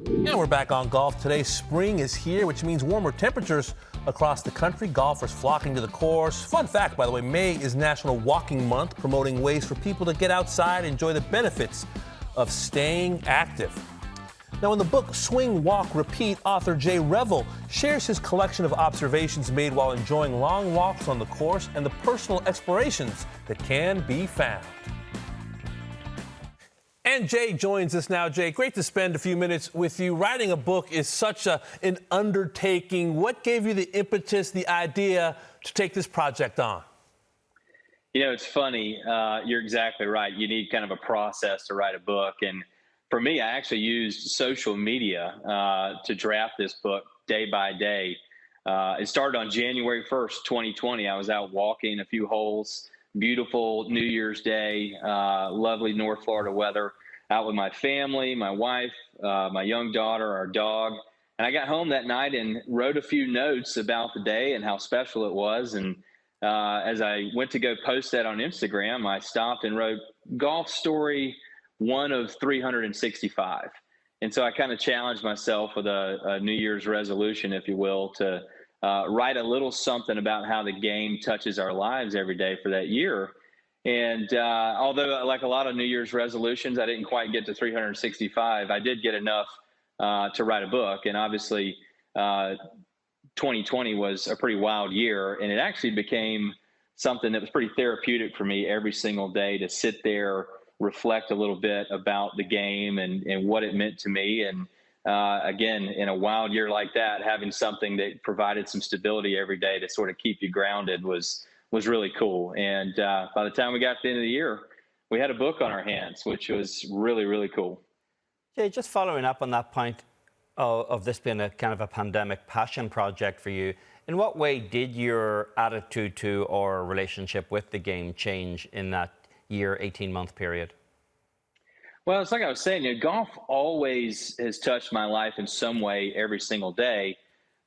And we're back on golf today. Spring is here, which means warmer temperatures across the country. Golfers flocking to the course. Fun fact, by the way, May is National Walking Month, promoting ways for people to get outside and enjoy the benefits of staying active. Now, in the book Swing, Walk, Repeat, author Jay Revell shares his collection of observations made while enjoying long walks on the course and the personal explorations that can be found. And Jay joins us now. Jay, great to spend a few minutes with you. Writing a book is such an undertaking. What gave you the impetus, the idea to take this project on? You know, it's funny. You're exactly right. You need kind of a process to write a book. And for me, I actually used social media to draft this book day by day. It started on January 1st, 2020. I was out walking a few holes. Beautiful New Year's Day, lovely North Florida weather, out with my family, my wife, my young daughter, our dog. And I got home that night and wrote a few notes about the day and how special it was. And as I went to go post that on Instagram, I stopped and wrote golf story 1 of 365. And so I kind of challenged myself with a New Year's resolution, if you will, to write a little something about how the game touches our lives every day for that year. And although, like a lot of New Year's resolutions, I didn't quite get to 365, I did get enough to write a book. And obviously, 2020 was a pretty wild year. And it actually became something that was pretty therapeutic for me every single day to sit there, reflect a little bit about the game and what it meant to me. And again, in a wild year like that, having something that provided some stability every day to sort of keep you grounded was really cool. And by the time we got to the end of the year, we had a book on our hands, which was really, really cool. Jay, just following up on that point of this being a kind of a pandemic passion project for you, in what way did your attitude to or relationship with the game change in that year, 18-month period? Well, it's like I was saying, golf always has touched my life in some way every single day.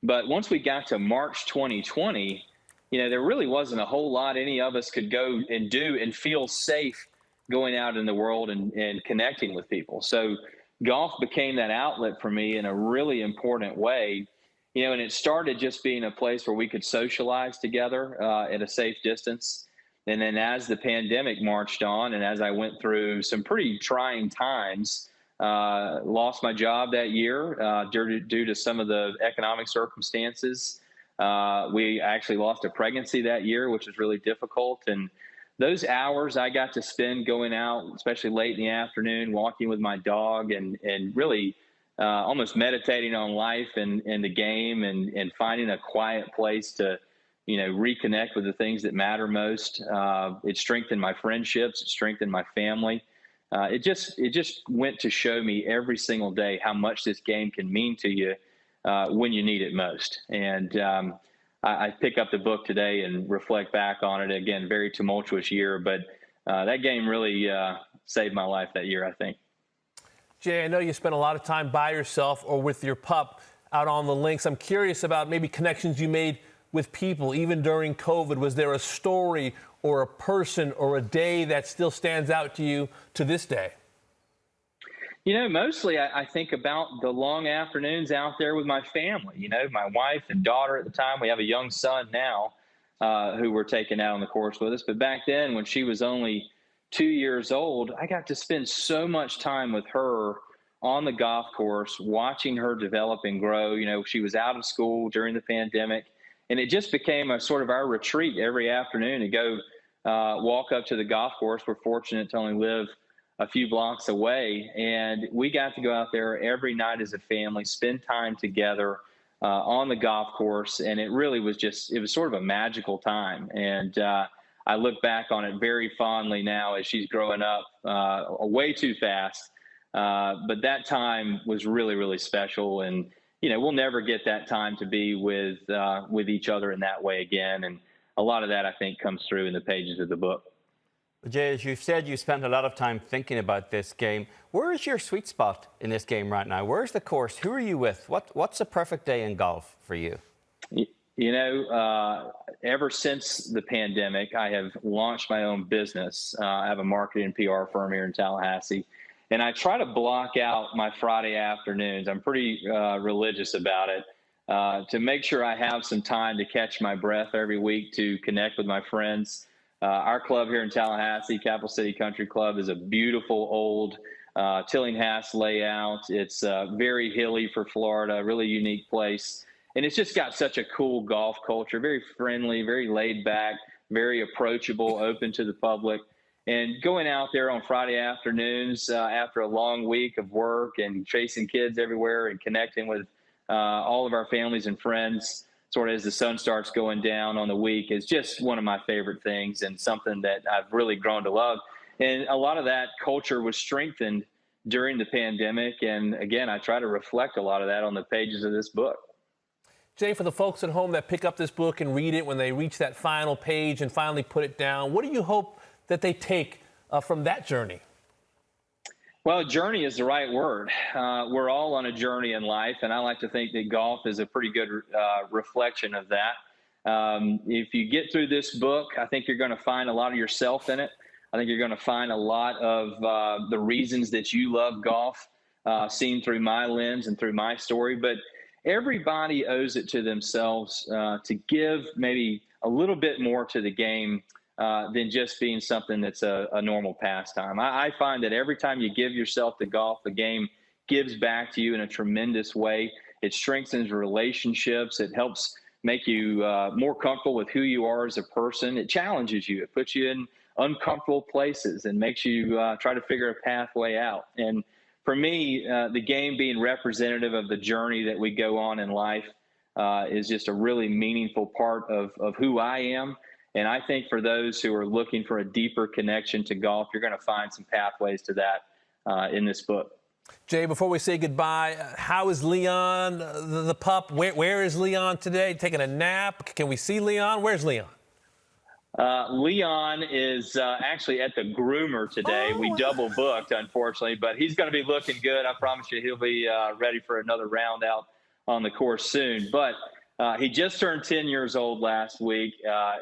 But once we got to March 2020, there really wasn't a whole lot any of us could go and do and feel safe going out in the world and connecting with people. So golf became that outlet for me in a really important way. And it started just being a place where we could socialize together at a safe distance. And then as the pandemic marched on and as I went through some pretty trying times, lost my job that year due to some of the economic circumstances. We actually lost a pregnancy that year, which was really difficult. And those hours I got to spend going out, especially late in the afternoon, walking with my dog and really almost meditating on life and the game and finding a quiet place to reconnect with the things that matter most. It strengthened my friendships. It strengthened my family. It just went to show me every single day how much this game can mean to you when you need it most. And I pick up the book today and reflect back on it. Again, very tumultuous year, but that game really saved my life that year, I think. Jay, I know you spent a lot of time by yourself or with your pup out on the links. I'm curious about maybe connections you made with people, even during COVID. Was there a story or a person or a day that still stands out to you to this day? Mostly I think about the long afternoons out there with my family, my wife and daughter at the time. We have a young son now who we're taking out on the course with us. But back then, when she was only 2 years old, I got to spend so much time with her on the golf course, watching her develop and grow. She was out of school during the pandemic. And it just became a sort of our retreat every afternoon to go walk up to the golf course. We're fortunate to only live a few blocks away. And we got to go out there every night as a family, spend time together on the golf course. And it really was it was sort of a magical time. And I look back on it very fondly now as she's growing up way too fast. But that time was really, really special. And we'll never get that time to be with each other in that way again. And a lot of that, I think, comes through in the pages of the book. Jay, as you've said, you spent a lot of time thinking about this game. Where is your sweet spot in this game right now? Where's the course? Who are you with? What's a perfect day in golf for you? Ever since the pandemic, I have launched my own business. I have a marketing and PR firm here in Tallahassee. And I try to block out my Friday afternoons. I'm pretty religious about it, to make sure I have some time to catch my breath every week to connect with my friends. Our club here in Tallahassee, Capital City Country Club, is a beautiful old Tillinghast layout. It's very hilly for Florida, a really unique place. And it's just got such a cool golf culture, very friendly, very laid back, very approachable, open to the public. And going out there on Friday afternoons after a long week of work and chasing kids everywhere and connecting with all of our families and friends sort of as the sun starts going down on the week is just one of my favorite things, and something that I've really grown to love. And a lot of that culture was strengthened during the pandemic. And again, I try to reflect a lot of that on the pages of this book. Jay, for the folks at home that pick up this book and read it when they reach that final page and finally put it down, what do you hope that they take from that journey? Well, journey is the right word. We're all on a journey in life, and I like to think that golf is a pretty good reflection of that. If you get through this book, I think you're going to find a lot of yourself in it. I think you're going to find a lot of the reasons that you love golf, seen through my lens and through my story. But everybody owes it to themselves to give maybe a little bit more to the game than just being something that's a normal pastime. I find that every time you give yourself to golf, the game gives back to you in a tremendous way. It strengthens relationships. It helps make you more comfortable with who you are as a person. It challenges you. It puts you in uncomfortable places and makes you try to figure a pathway out. And for me, the game being representative of the journey that we go on in life is just a really meaningful part of who I am. And I think for those who are looking for a deeper connection to golf, you're going to find some pathways to that in this book. Jay, before we say goodbye, how is Leon, the pup? Where is Leon today? Taking a nap? Can we see Leon? Where's Leon? Leon is actually at the groomer today. We double booked, unfortunately, but he's going to be looking good. I promise you he'll be ready for another round out on the course soon. But he just turned 10 years old last week.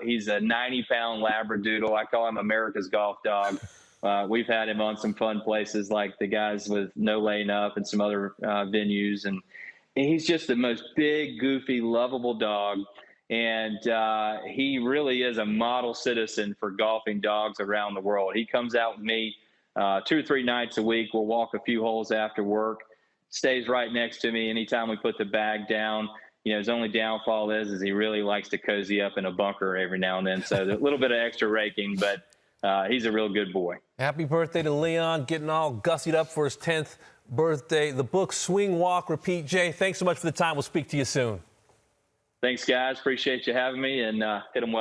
He's a 90-pound Labradoodle. I call him America's golf dog. We've had him on some fun places like the guys with No Laying Up and some other venues. And he's just the most big, goofy, lovable dog. And he really is a model citizen for golfing dogs around the world. He comes out with me 2 or 3 nights a week. We'll walk a few holes after work, stays right next to me anytime we put the bag down. You know, his only downfall is he really likes to cozy up in a bunker every now and then. So a little bit of extra raking, but he's a real good boy. Happy birthday to Leon, getting all gussied up for his 10th birthday. The book, Swing, Walk, Repeat. Jay, thanks so much for the time. We'll speak to you soon. Thanks, guys. Appreciate you having me, and hit them well.